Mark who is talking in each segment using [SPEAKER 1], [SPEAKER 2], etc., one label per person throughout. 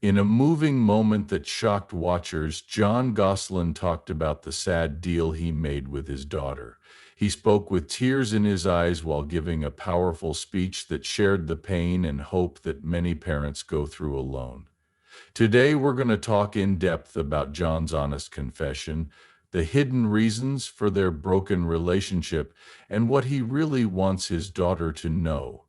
[SPEAKER 1] In a moving moment that shocked watchers, Jon Gosselin talked about the sad deal he made with his daughter. He spoke with tears in his eyes while giving a powerful speech that shared the pain and hope that many parents go through alone. Today, we're going to talk in depth about Jon's honest confession, the hidden reasons for their broken relationship, and what he really wants his daughter to know,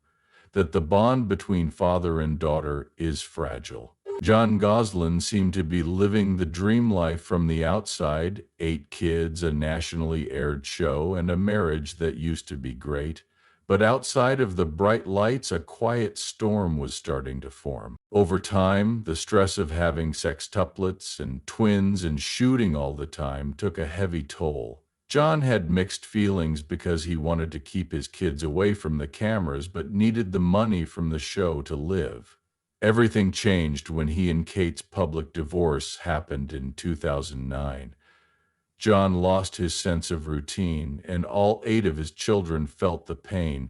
[SPEAKER 1] that the bond between father and daughter is fragile. Jon Gosselin seemed to be living the dream life from the outside: 8 kids, a nationally aired show, and a marriage that used to be great. But outside of the bright lights, a quiet storm was starting to form. Over time, the stress of having sextuplets and twins and shooting all the time took a heavy toll. Jon had mixed feelings because he wanted to keep his kids away from the cameras but needed the money from the show to live. Everything changed when he and Kate's public divorce happened in 2009. Jon lost his sense of routine, and all 8 of his children felt the pain.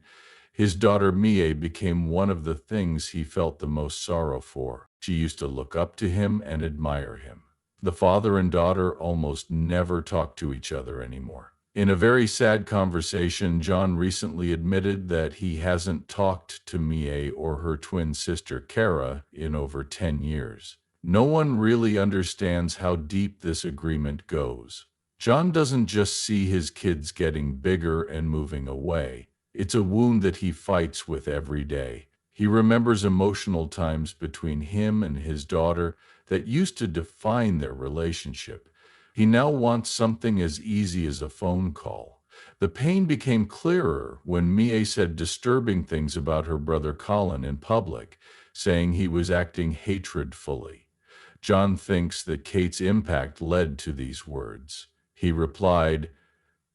[SPEAKER 1] His daughter Mie became one of the things he felt the most sorrow for. She used to look up to him and admire him. The father and daughter almost never talk to each other anymore. In a very sad conversation, Jon recently admitted that he hasn't talked to Mie or her twin sister Kara in over 10 years. No one really understands how deep this agreement goes. Jon doesn't just see his kids getting bigger and moving away. It's a wound that he fights with every day. He remembers emotional times between him and his daughter that used to define their relationship. He now wants something as easy as a phone call. The pain became clearer when Mie said disturbing things about her brother Colin in public, saying he was acting hatredfully. Jon thinks that Kate's impact led to these words. He replied,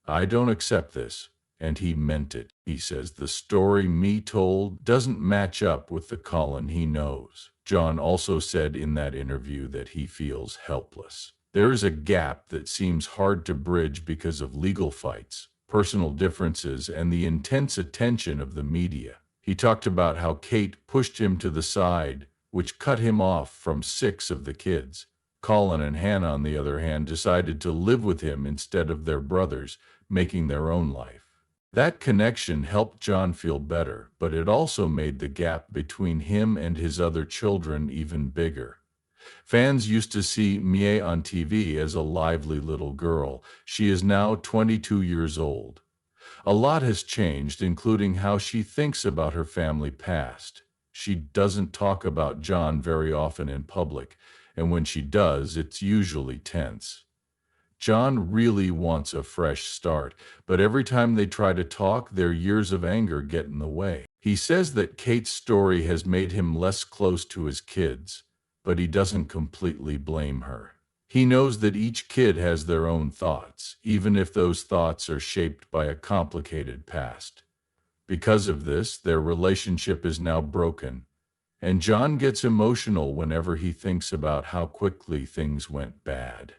[SPEAKER 1] "I don't accept this," and he meant it. He says the story Mie told doesn't match up with the Colin he knows. Jon also said in that interview that he feels helpless. There is a gap that seems hard to bridge because of legal fights, personal differences, and the intense attention of the media. He talked about how Kate pushed him to the side, which cut him off from 6 of the kids. Colin and Hannah, on the other hand, decided to live with him instead of their brothers, making their own life. That connection helped Jon feel better, but it also made the gap between him and his other children even bigger. Fans used to see Mie on TV as a lively little girl. She is now 22 years old. A lot has changed, including how she thinks about her family past. She doesn't talk about Jon very often in public, and when she does, it's usually tense. Jon really wants a fresh start, but every time they try to talk, their years of anger get in the way. He says that Kate's story has made him less close to his kids, but he doesn't completely blame her. He knows that each kid has their own thoughts, even if those thoughts are shaped by a complicated past. Because of this, their relationship is now broken, and Jon gets emotional whenever he thinks about how quickly things went bad.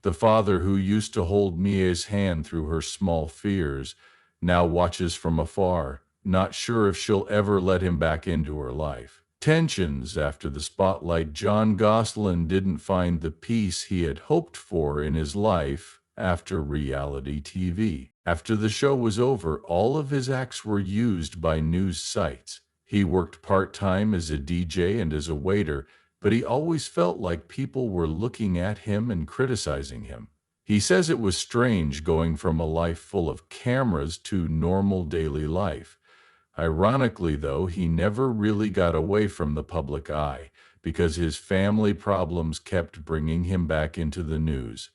[SPEAKER 1] The father who used to hold Mie's hand through her small fears now watches from afar, not sure if she'll ever let him back into her life. Tensions after the spotlight. Jon Gosselin didn't find the peace he had hoped for in his life after reality TV. After the show was over, all of his acts were used by news sites. He worked part-time as a DJ and as a waiter, but he always felt like people were looking at him and criticizing him. He says it was strange going from a life full of cameras to normal daily life. Ironically, though, he never really got away from the public eye because his family problems kept bringing him back into the news.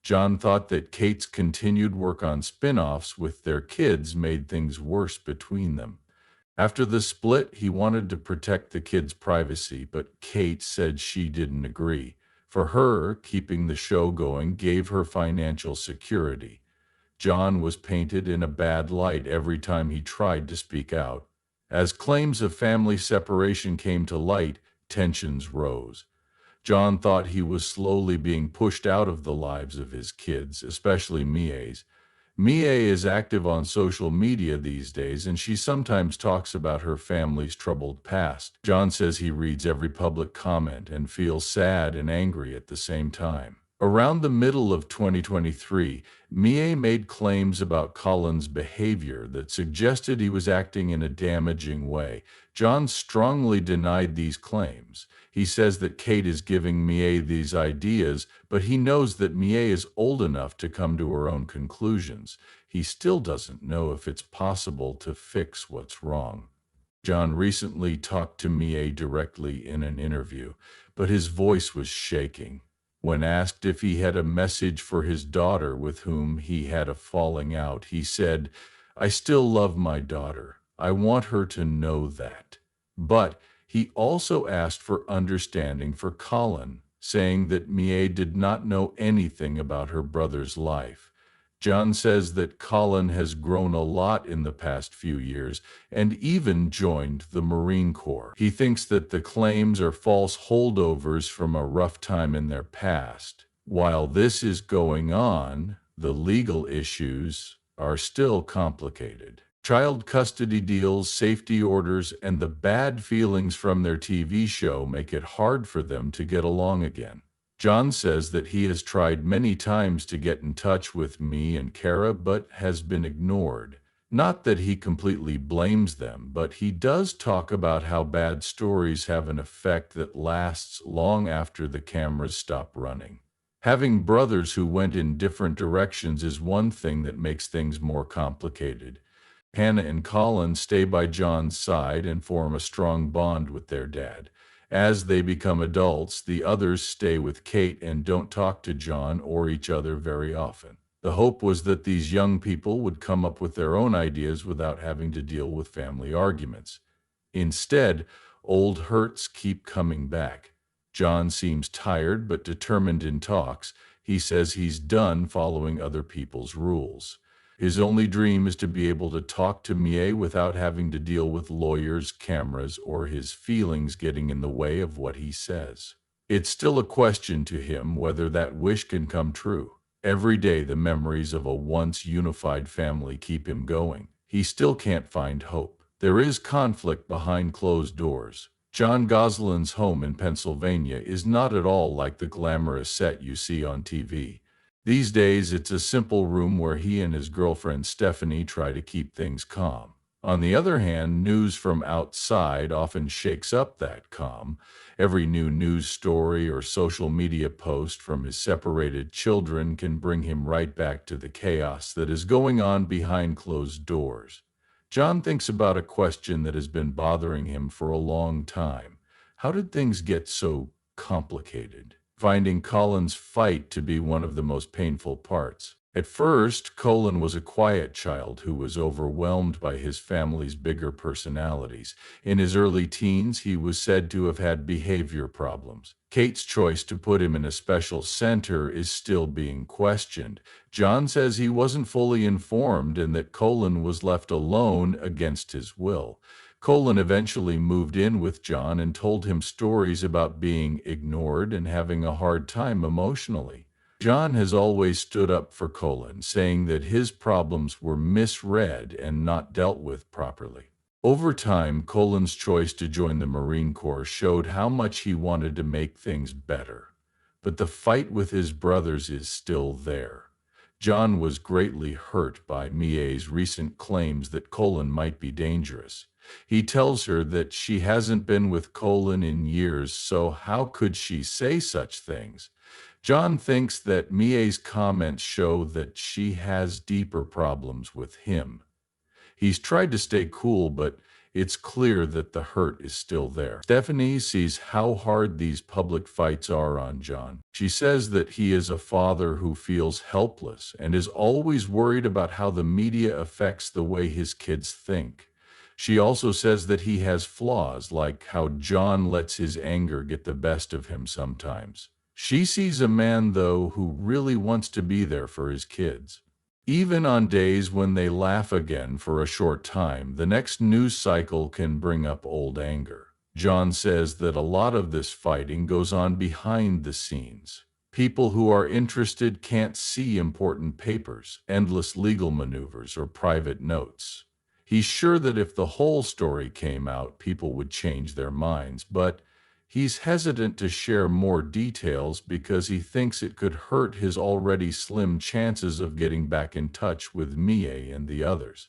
[SPEAKER 1] Jon thought that Kate's continued work on spin-offs with their kids made things worse between them. After the split, he wanted to protect the kids' privacy, but Kate said she didn't agree. For her, keeping the show going gave her financial security. Jon was painted in a bad light every time he tried to speak out. As claims of family separation came to light, tensions rose. Jon thought he was slowly being pushed out of the lives of his kids, especially Mie's. Mia is active on social media these days, and she sometimes talks about her family's troubled past. Jon says he reads every public comment and feels sad and angry at the same time. Around the middle of 2023, Mia made claims about Colin's behavior that suggested he was acting in a damaging way. Jon strongly denied these claims. He says that Kate is giving Mia these ideas, but he knows that Mia is old enough to come to her own conclusions. He still doesn't know if it's possible to fix what's wrong. Jon recently talked to Mia directly in an interview, but his voice was shaking. When asked if he had a message for his daughter with whom he had a falling out, he said, "I still love my daughter. I want her to know that." But he also asked for understanding for Colin, saying that Mia did not know anything about her brother's life. Jon says that Colin has grown a lot in the past few years and even joined the Marine Corps. He thinks that the claims are false holdovers from a rough time in their past. While this is going on, the legal issues are still complicated. Child custody deals, safety orders, and the bad feelings from their TV show make it hard for them to get along again. Jon says that he has tried many times to get in touch with me and Kara, but has been ignored. Not that he completely blames them, but he does talk about how bad stories have an effect that lasts long after the cameras stop running. Having brothers who went in different directions is one thing that makes things more complicated. Hannah and Colin stay by Jon's side and form a strong bond with their dad. As they become adults, the others stay with Kate and don't talk to Jon or each other very often. The hope was that these young people would come up with their own ideas without having to deal with family arguments. Instead, old hurts keep coming back. Jon seems tired but determined in talks. He says he's done following other people's rules. His only dream is to be able to talk to Mia without having to deal with lawyers, cameras, or his feelings getting in the way of what he says. It's still a question to him whether that wish can come true. Every day the memories of a once unified family keep him going. He still can't find hope. There is conflict behind closed doors. Jon Gosselin's home in Pennsylvania is not at all like the glamorous set you see on TV. These days, it's a simple room where he and his girlfriend Stephanie try to keep things calm. On the other hand, news from outside often shakes up that calm. Every new news story or social media post from his separated children can bring him right back to the chaos that is going on behind closed doors. Jon thinks about a question that has been bothering him for a long time. How did things get so complicated? Finding Colin's fight to be one of the most painful parts. At first, Colin was a quiet child who was overwhelmed by his family's bigger personalities. In his early teens, he was said to have had behavior problems. Kate's choice to put him in a special center is still being questioned. Jon says he wasn't fully informed and that Colin was left alone against his will. Colin eventually moved in with Jon and told him stories about being ignored and having a hard time emotionally. Jon has always stood up for Colin, saying that his problems were misread and not dealt with properly. Over time, Colin's choice to join the Marine Corps showed how much he wanted to make things better. But the fight with his brothers is still there. Jon was greatly hurt by Mia's recent claims that Colin might be dangerous. He tells her that she hasn't been with Colin in years, so how could she say such things? Jon thinks that Mia's comments show that she has deeper problems with him. He's tried to stay cool, but it's clear that the hurt is still there. Stephanie sees how hard these public fights are on Jon. She says that he is a father who feels helpless and is always worried about how the media affects the way his kids think. She also says that he has flaws, like how Jon lets his anger get the best of him sometimes. She sees a man, though, who really wants to be there for his kids. Even on days when they laugh again for a short time, the next news cycle can bring up old anger. Jon says that a lot of this fighting goes on behind the scenes. People who are interested can't see important papers, endless legal maneuvers, or private notes. He's sure that if the whole story came out, people would change their minds, but he's hesitant to share more details because he thinks it could hurt his already slim chances of getting back in touch with Mie and the others.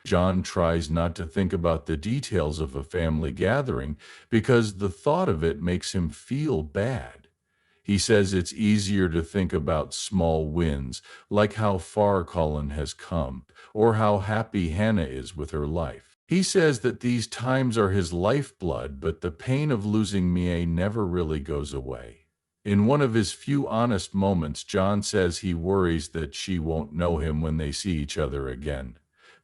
[SPEAKER 1] Jon tries not to think about the details of a family gathering because the thought of it makes him feel bad. He says it's easier to think about small wins, like how far Colin has come, or how happy Hannah is with her life. He says that these times are his lifeblood, but the pain of losing Mie never really goes away. In one of his few honest moments, Jon says he worries that she won't know him when they see each other again.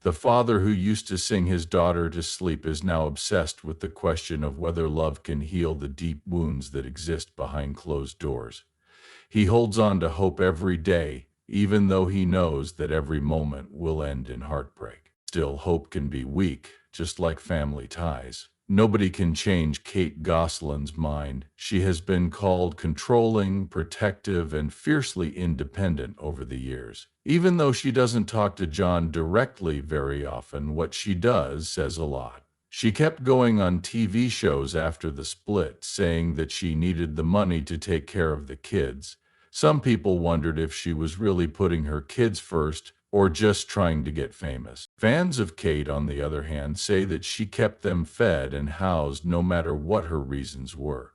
[SPEAKER 1] The father who used to sing his daughter to sleep is now obsessed with the question of whether love can heal the deep wounds that exist behind closed doors. He holds on to hope every day, even though he knows that every moment will end in heartbreak. Still, hope can be weak, just like family ties. Nobody can change Kate Gosselin's mind. She has been called controlling, protective, and fiercely independent over the years. Even though she doesn't talk to Jon directly very often, what she does says a lot. She kept going on TV shows after the split, saying that she needed the money to take care of the kids. Some people wondered if she was really putting her kids first or just trying to get famous. Fans of Kate, on the other hand, say that she kept them fed and housed no matter what her reasons were.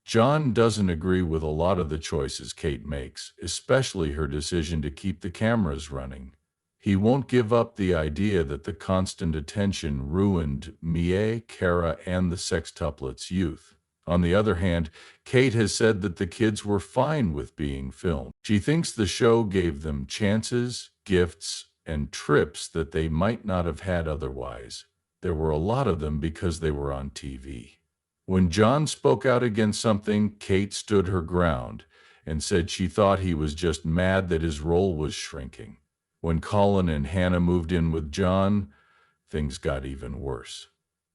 [SPEAKER 1] Jon doesn't agree with a lot of the choices Kate makes, especially her decision to keep the cameras running. He won't give up the idea that the constant attention ruined Mie, Kara, and the sextuplets' youth. On the other hand, Kate has said that the kids were fine with being filmed. She thinks the show gave them chances, gifts, and trips that they might not have had otherwise. There were a lot of them because they were on TV. When Jon spoke out against something, Kate stood her ground and said she thought he was just mad that his role was shrinking. When Colin and Hannah moved in with Jon, things got even worse.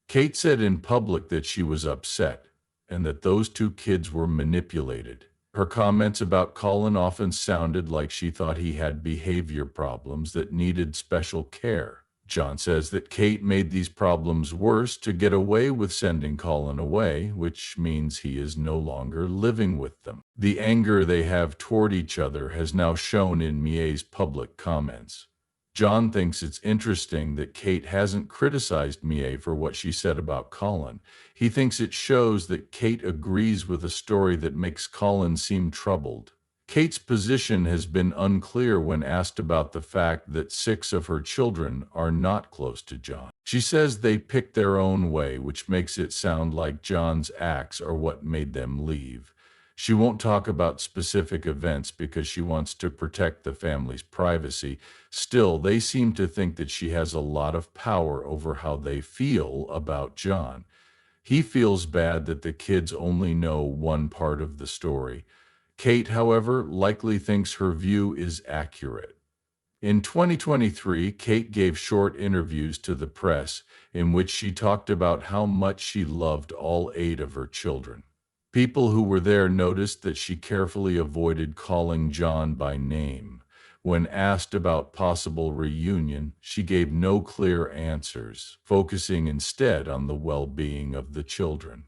[SPEAKER 1] Kate said in public that she was upset and that those two kids were manipulated. Her comments about Colin often sounded like she thought he had behavior problems that needed special care. Jon says that Kate made these problems worse to get away with sending Colin away, which means he is no longer living with them. The anger they have toward each other has now shown in Mie's public comments. Jon thinks it's interesting that Kate hasn't criticized Mie for what she said about Colin. He thinks it shows that Kate agrees with a story that makes Colin seem troubled. Kate's position has been unclear when asked about the fact that 6 of her children are not close to Jon. She says they picked their own way, which makes it sound like Jon's acts are what made them leave. She won't talk about specific events because she wants to protect the family's privacy. Still, they seem to think that she has a lot of power over how they feel about Jon. He feels bad that the kids only know one part of the story. Kate, however, likely thinks her view is accurate. In 2023, Kate gave short interviews to the press in which she talked about how much she loved all 8 of her children. People who were there noticed that she carefully avoided calling Jon by name. When asked about possible reunion, she gave no clear answers, focusing instead on the well-being of the children.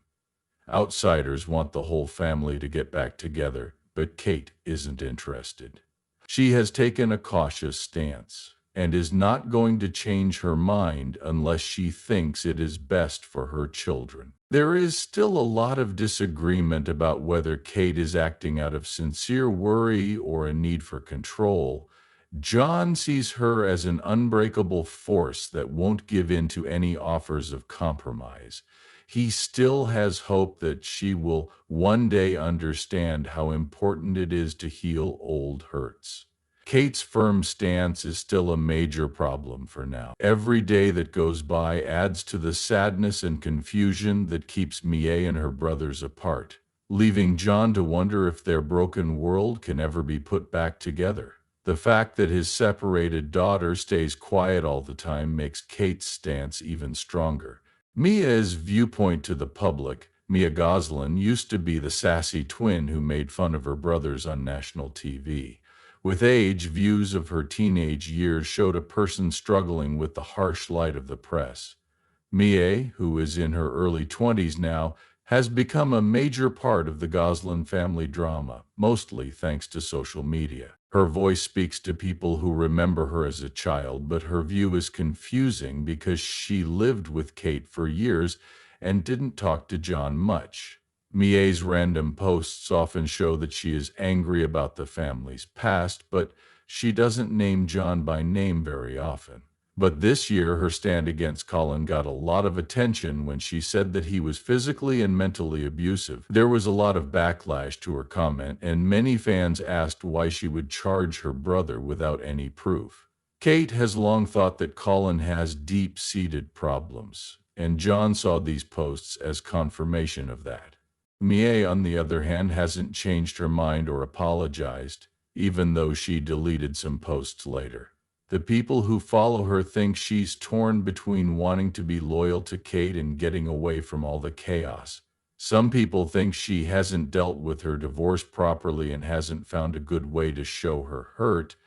[SPEAKER 1] Outsiders want the whole family to get back together, but Kate isn't interested. She has taken a cautious stance and is not going to change her mind unless she thinks it is best for her children. There is still a lot of disagreement about whether Kate is acting out of sincere worry or a need for control. Jon sees her as an unbreakable force that won't give in to any offers of compromise. He still has hope that she will one day understand how important it is to heal old hurts. Kate's firm stance is still a major problem for now. Every day that goes by adds to the sadness and confusion that keeps Mie and her brothers apart, leaving Jon to wonder if their broken world can ever be put back together. The fact that his separated daughter stays quiet all the time makes Kate's stance even stronger. Mia's viewpoint to the public Mia Gosselin used to be the sassy twin who made fun of her brothers on national TV. With age, views of her teenage years showed a person struggling with the harsh light of the press. Mie, who is in her early 20s now, has become a major part of the Gosselin family drama, mostly thanks to social media. Her voice speaks to people who remember her as a child, but her view is confusing because she lived with Kate for years and didn't talk to Jon much. Mie's random posts often show that she is angry about the family's past, but she doesn't name Jon by name very often. But this year, her stand against Colin got a lot of attention when she said that he was physically and mentally abusive. There was a lot of backlash to her comment, and many fans asked why she would charge her brother without any proof. Kate has long thought that Colin has deep-seated problems, and Jon saw these posts as confirmation of that. Mie, on the other hand, hasn't changed her mind or apologized, even though she deleted some posts later. The people who follow her think she's torn between wanting to be loyal to Kate and getting away from all the chaos. Some people think she hasn't dealt with her divorce properly and hasn't found a good way to show her hurt.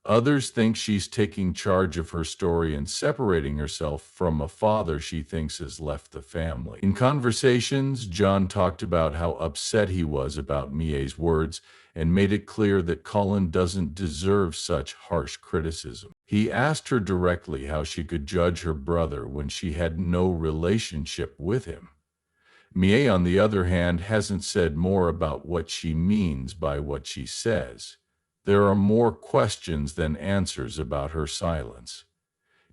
[SPEAKER 1] Others think she's taking charge of her story and separating herself from a father she thinks has left the family. In conversations, Jon talked about how upset he was about Mie's words and made it clear that Colin doesn't deserve such harsh criticism. He asked her directly how she could judge her brother when she had no relationship with him. Mie, on the other hand, hasn't said more about what she means by what she says. There are more questions than answers about her silence.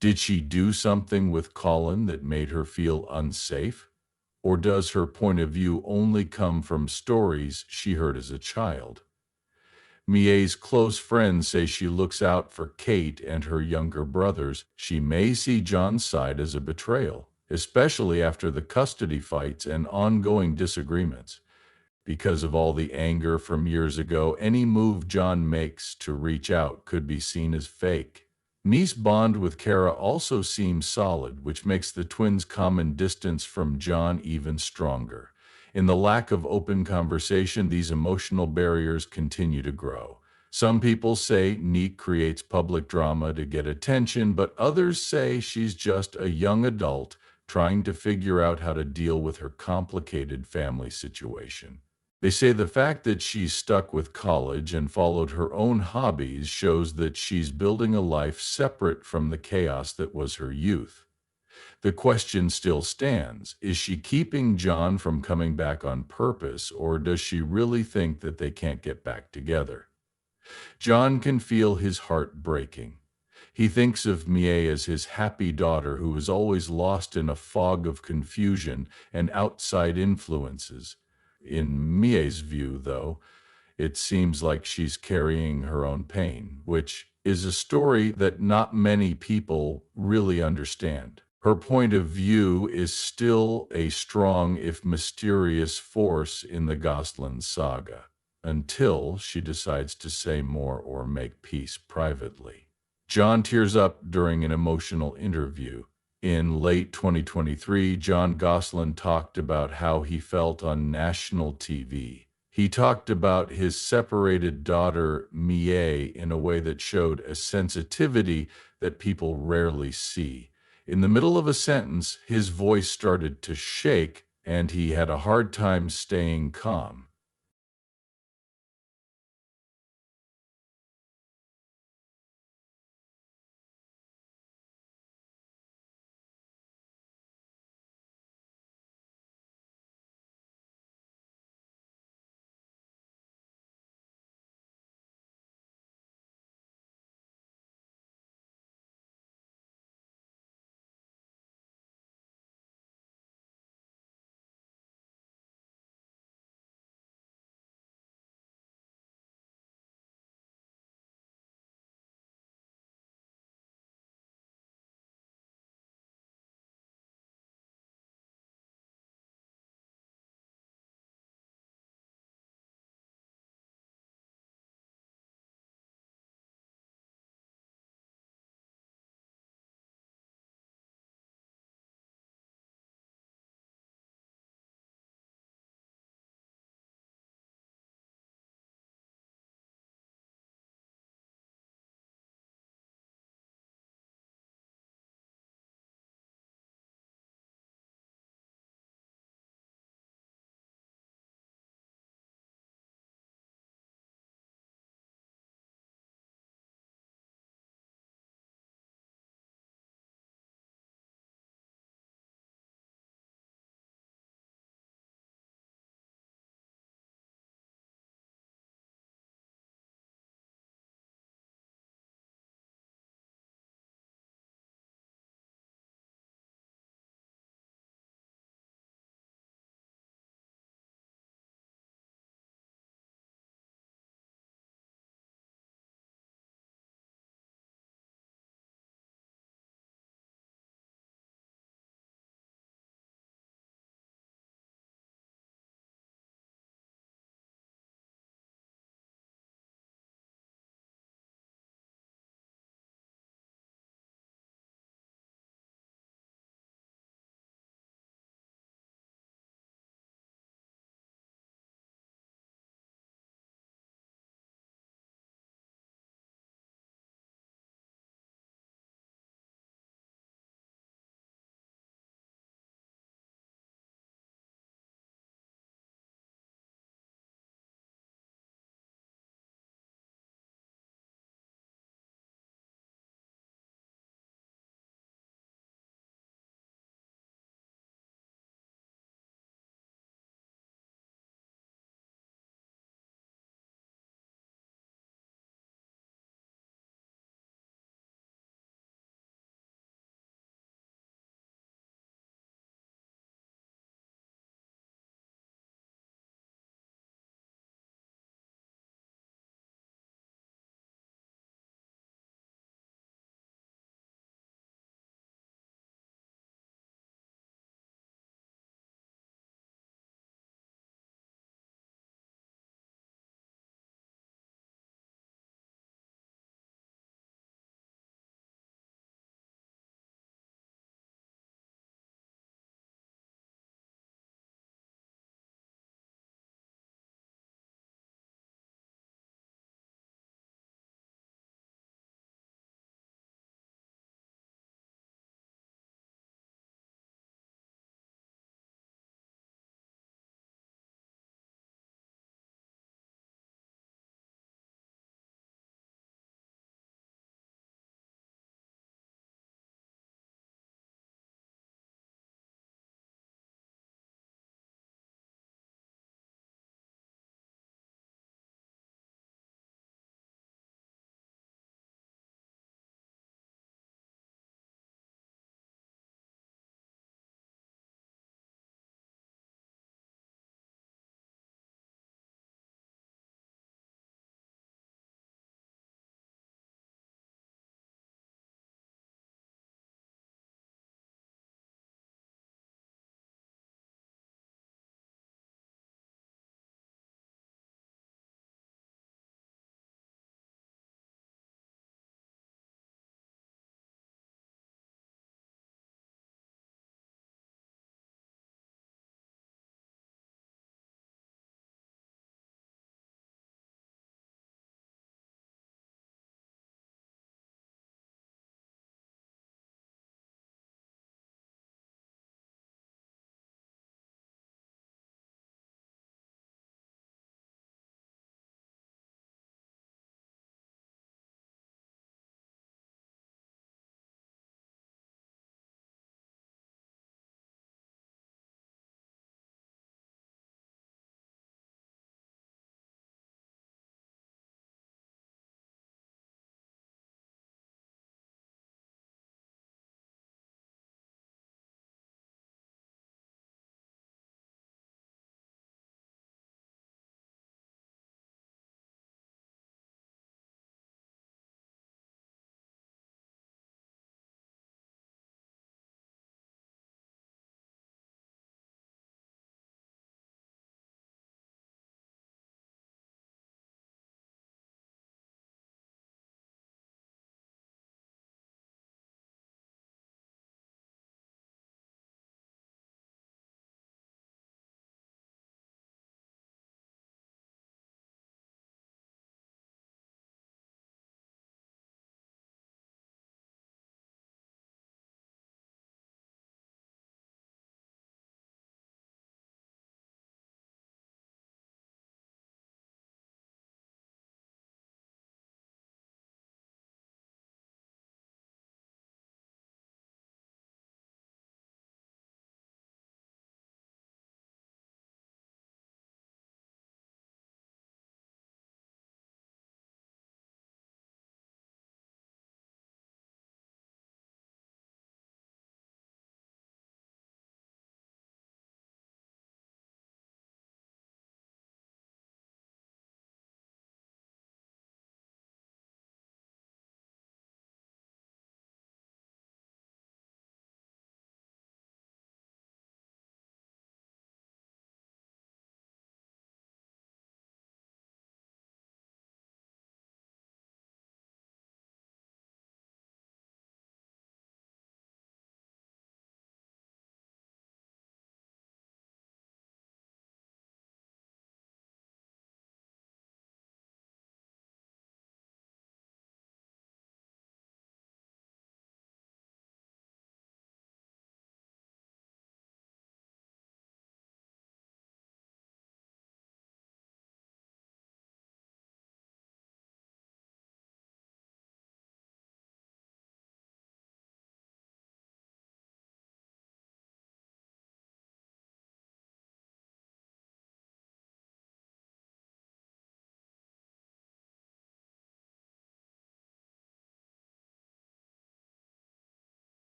[SPEAKER 1] Did she do something with Colin that made her feel unsafe? Or does her point of view only come from stories she heard as a child? Mie's close friends say she looks out for Kate and her younger brothers. She may see Jon's side as a betrayal, especially after the custody fights and ongoing disagreements. Because of all the anger from years ago, any move Jon makes to reach out could be seen as fake. Mie's bond with Kara also seems solid, which makes the twins' common distance from Jon even stronger. In the lack of open conversation, these emotional barriers continue to grow. Some people say Neek creates public drama to get attention, but others say she's just a young adult trying to figure out how to deal with her complicated family situation. They say the fact that she's stuck with college and followed her own hobbies shows that she's building a life separate from the chaos that was her youth. The question still stands: is she keeping Jon from coming back on purpose, or does she really think that they can't get back together? Jon can feel his heart breaking. He thinks of Mie as his happy daughter who is always lost in a fog of confusion and outside influences. In Mie's view, though, it seems like she's carrying her own pain, which is a story that not many people really understand. Her point of view is still a strong, if mysterious, force in the Gosselin saga, until she decides to say more or make peace privately. Jon tears up during an emotional interview. In late 2023, Jon Gosselin talked about how he felt on national TV. He talked about his separated daughter, Mie, in a way that showed a sensitivity that people rarely see. In the middle of a sentence, his voice started to shake, and he had a hard time staying calm.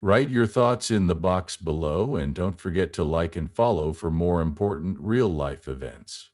[SPEAKER 1] Write your thoughts in the box below and don't forget to like and follow for more important real-life events.